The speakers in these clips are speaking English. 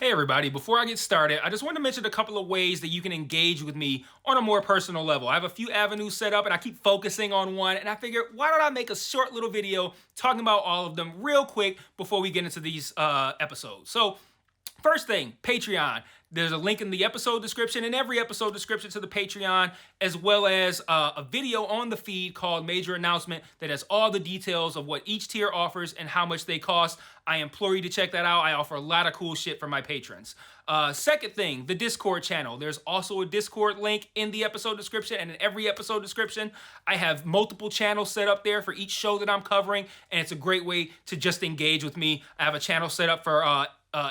Hey everybody, before I get started, I just want to mention a couple of ways that you can engage with me on a more personal level. I have a few avenues set up and I keep focusing on one, and I figured why don't I make a short little video talking about all of them real quick before we get into these episodes. So first thing, Patreon. There's a link in the episode description and every episode description to the Patreon, as well as a video on the feed called Major Announcement that has all the details of what each tier offers and how much they cost. I implore you to check that out. I offer a lot of cool shit for my patrons. Second thing, the Discord channel. There's also a Discord link in the episode description and in every episode description. I have multiple channels set up there for each show that I'm covering, and it's a great way to just engage with me. I have a channel set up for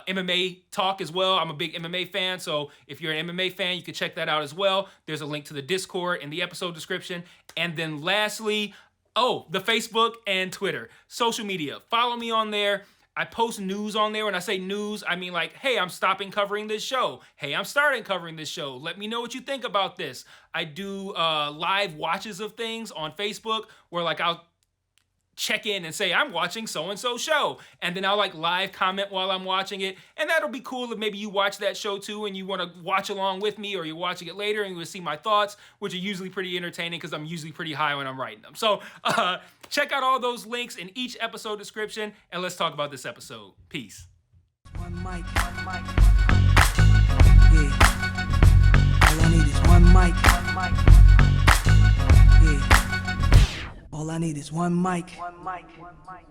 MMA talk as well. I'm a big MMA fan, so if you're an MMA fan, you can check that out as well. There's a link to the Discord in the episode description. And then lastly, the Facebook and Twitter. Social media. Follow me on there. I post news on there. When I say news, I mean like, hey, I'm stopping covering this show. Hey, I'm starting covering this show. Let me know what you think about this. I do live watches of things on Facebook where like I'll check in and say I'm watching so-and-so show, and then I'll like live comment while I'm watching it, and that'll be cool if maybe you watch that show too and you want to watch along with me, or you're watching it later and you will see my thoughts, which are usually pretty entertaining because I'm usually pretty high when I'm writing them. So check out all those links in each episode description, and let's talk about this episode. Peace. One mic, one mic. Yeah. All I need is one mic. One mic. Yeah. All I need is one mic. One mic. One mic.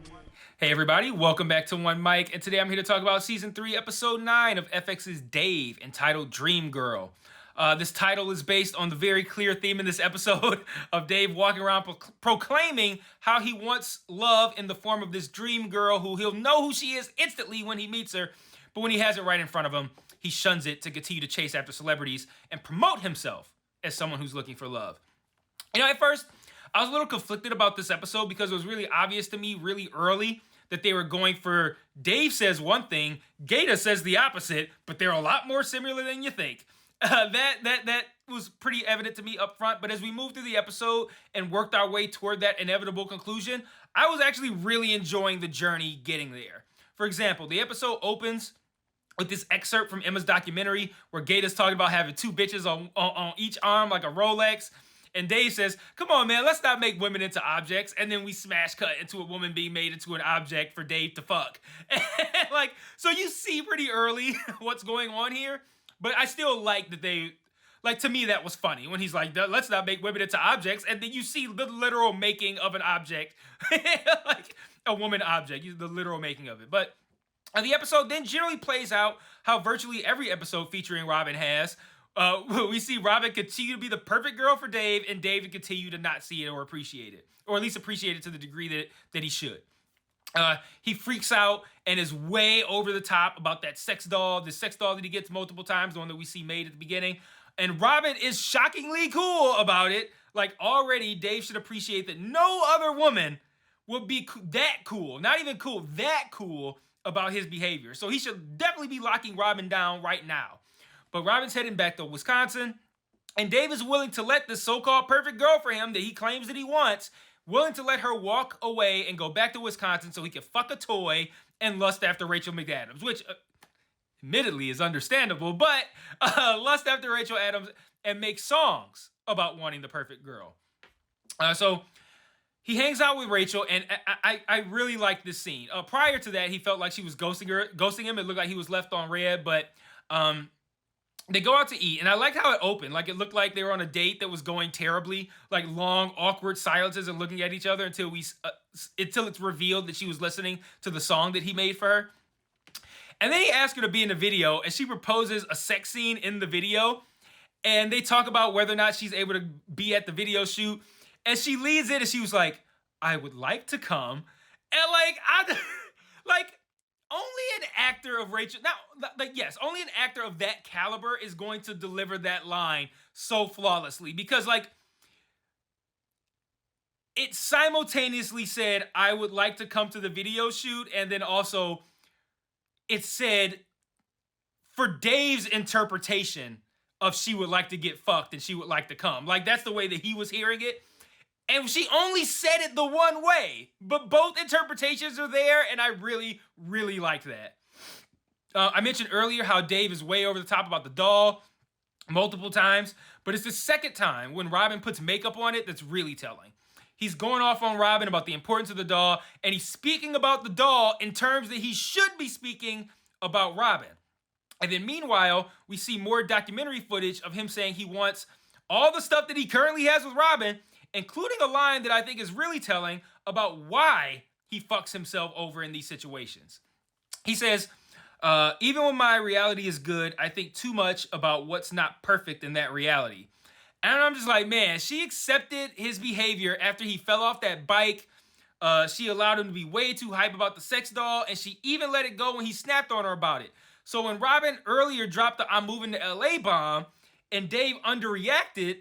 Hey everybody, welcome back to One Mic, and today I'm here to talk about Season 3, Episode 9 of FX's Dave, entitled Dream Girl. This title is based on the very clear theme in this episode of Dave walking around proclaiming how he wants love in the form of this dream girl who he'll know who she is instantly when he meets her, but when he has it right in front of him, he shuns it to continue to chase after celebrities and promote himself as someone who's looking for love. You know, at first, I was a little conflicted about this episode because it was really obvious to me really early that they were going for Dave says one thing, Gaeta says the opposite, but they're a lot more similar than you think. That was pretty evident to me up front, but as we moved through the episode and worked our way toward that inevitable conclusion, I was actually really enjoying the journey getting there. For example, the episode opens with this excerpt from Emma's documentary where Gaeta's talking about having two bitches on each arm like a Rolex. And Dave says, come on, man, let's not make women into objects. And then we smash cut into a woman being made into an object for Dave to fuck. And like, so you see pretty early what's going on here. But I still like that they, like, to me, that was funny when he's like, let's not make women into objects. And then you see the literal making of an object, like a woman object, the literal making of it. But the episode then generally plays out how virtually every episode featuring Robin has. We see Robin continue to be the perfect girl for Dave, and Dave to continue to not see it or appreciate it, or at least appreciate it to the degree that he should. He freaks out and is way over the top about that sex doll, the sex doll that he gets multiple times, the one that we see made at the beginning. And Robin is shockingly cool about it. Like, already Dave should appreciate that no other woman would be that cool, not even cool, that cool about his behavior. So he should definitely be locking Robin down right now. But Robin's heading back to Wisconsin, and Dave is willing to let this so-called perfect girl for him that he claims that he wants, willing to let her walk away and go back to Wisconsin so he can fuck a toy and lust after Rachel McAdams, which admittedly is understandable, but lust after Rachel Adams and make songs about wanting the perfect girl. So he hangs out with Rachel, and I really like this scene. Prior to that, he felt like she was ghosting him. It looked like he was left on red, but they go out to eat, and I liked how it opened. Like, it looked like they were on a date that was going terribly, like long, awkward silences and looking at each other until it's revealed that she was listening to the song that he made for her. And then he asks her to be in the video, and she proposes a sex scene in the video, and they talk about whether or not she's able to be at the video shoot, and she leads it, and she was like, I would like to come, and only an actor of Rachel, now, like, yes, only an actor of that caliber is going to deliver that line so flawlessly, because, like, it simultaneously said, I would like to come to the video shoot, and then also it said, for Dave's interpretation of she would like to get fucked and she would like to come. Like, that's the way that he was hearing it. And she only said it the one way, but both interpretations are there, and I really, really liked that. I mentioned earlier how Dave is way over the top about the doll multiple times, but it's the second time when Robin puts makeup on it that's really telling. He's going off on Robin about the importance of the doll, and he's speaking about the doll in terms that he should be speaking about Robin. And then meanwhile, we see more documentary footage of him saying he wants all the stuff that he currently has with Robin, including a line that I think is really telling about why he fucks himself over in these situations. He says, even when my reality is good, I think too much about what's not perfect in that reality. And I'm just like, man, she accepted his behavior after he fell off that bike. She allowed him to be way too hype about the sex doll, and she even let it go when he snapped on her about it. So when Robin earlier dropped the I'm moving to LA bomb and Dave underreacted,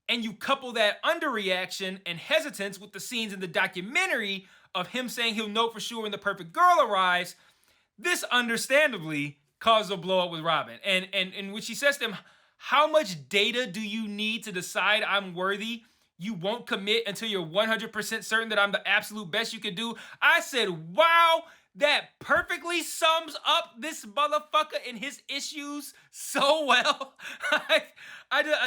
and you couple that underreaction and hesitance with the scenes in the documentary of him saying he'll know for sure when the perfect girl arrives, this understandably caused a blow up with Robin. And when she says to him, how much data do you need to decide I'm worthy? You won't commit until you're 100% certain that I'm the absolute best you can do. I said, wow, that perfectly sums up this motherfucker and his issues so well.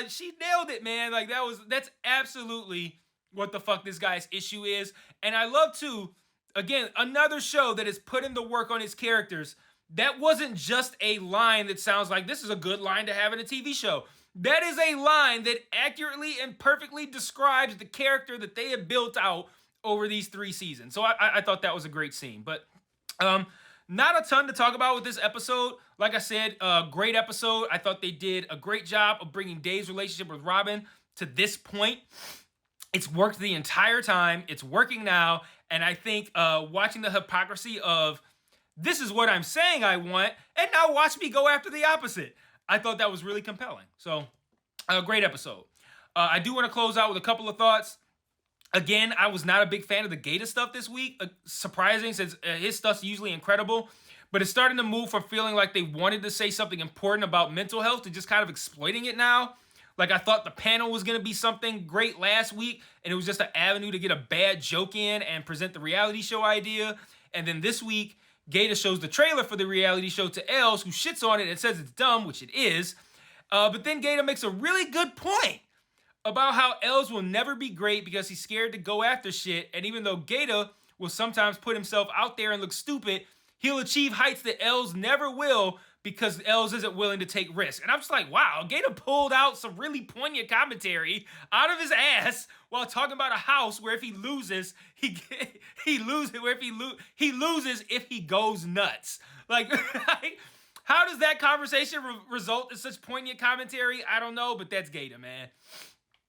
She nailed it, man. Like that's absolutely what the fuck this guy's issue is. And I love too, again, another show that is putting the work on its characters. That wasn't just a line that sounds like this is a good line to have in a TV show. That is a line that accurately and perfectly describes the character that they have built out over these 3 seasons. So I thought that was a great scene. But not a ton to talk about with this episode. Like I said, great episode. I thought they did a great job of bringing Dave's relationship with Robin to this point. It's worked the entire time. It's working now. And I think watching the hypocrisy of this is what I'm saying I want, and now watch me go after the opposite. I thought that was really compelling. So, great episode. I do want to close out with a couple of thoughts. Again, I was not a big fan of the Gator stuff this week. Surprising, since his stuff's usually incredible. But it's starting to move from feeling like they wanted to say something important about mental health to just kind of exploiting it now. Like, I thought the panel was going to be something great last week, and it was just an avenue to get a bad joke in and present the reality show idea. And then this week, Gator shows the trailer for the reality show to Els, who shits on it and says it's dumb, which it is. But then Gator makes a really good point about how Els will never be great because he's scared to go after shit. And even though Gator will sometimes put himself out there and look stupid, he'll achieve heights that Els never will because Els isn't willing to take risks. And I'm just like, wow, Gator pulled out some really poignant commentary out of his ass while talking about a house where if he loses, he loses if he goes nuts. Like, how does that conversation result in such poignant commentary? I don't know, but that's Gator, man.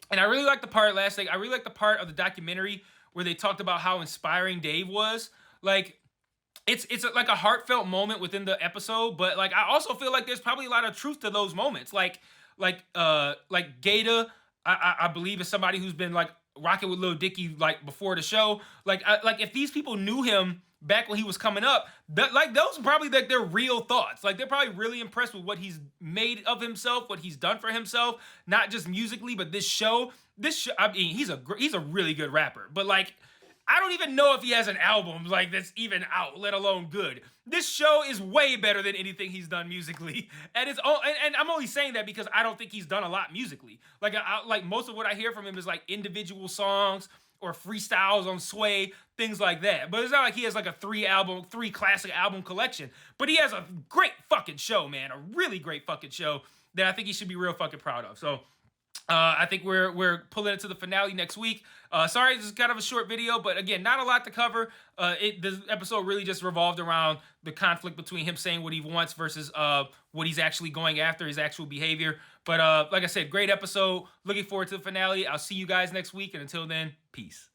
And I really like the part last thing. I really like the part of the documentary where they talked about how inspiring Dave was. Like, it's like a heartfelt moment within the episode, but like I also feel like there's probably a lot of truth to those moments. Like Gator, I believe is somebody who's been like rocking with Lil Dicky like before the show. Like if these people knew him back when he was coming up, that like those are probably like their real thoughts. Like they're probably really impressed with what he's made of himself, what he's done for himself, not just musically, but this show. I mean, he's a really good rapper, but like, I don't even know if he has an album like that's even out, let alone good. This show is way better than anything he's done musically, and and I'm only saying that because I don't think he's done a lot musically. Like like most of what I hear from him is like individual songs or freestyles on Sway, things like that. But it's not like he has like a 3 classic album collection. But he has a great fucking show, man, a really great fucking show that I think he should be real fucking proud of. So. I think we're pulling it to the finale next week. Sorry, this is kind of a short video, but again, not a lot to cover. This episode really just revolved around the conflict between him saying what he wants versus what he's actually going after, his actual behavior. But like I said, great episode. Looking forward to the finale. I'll see you guys next week, and until then, peace.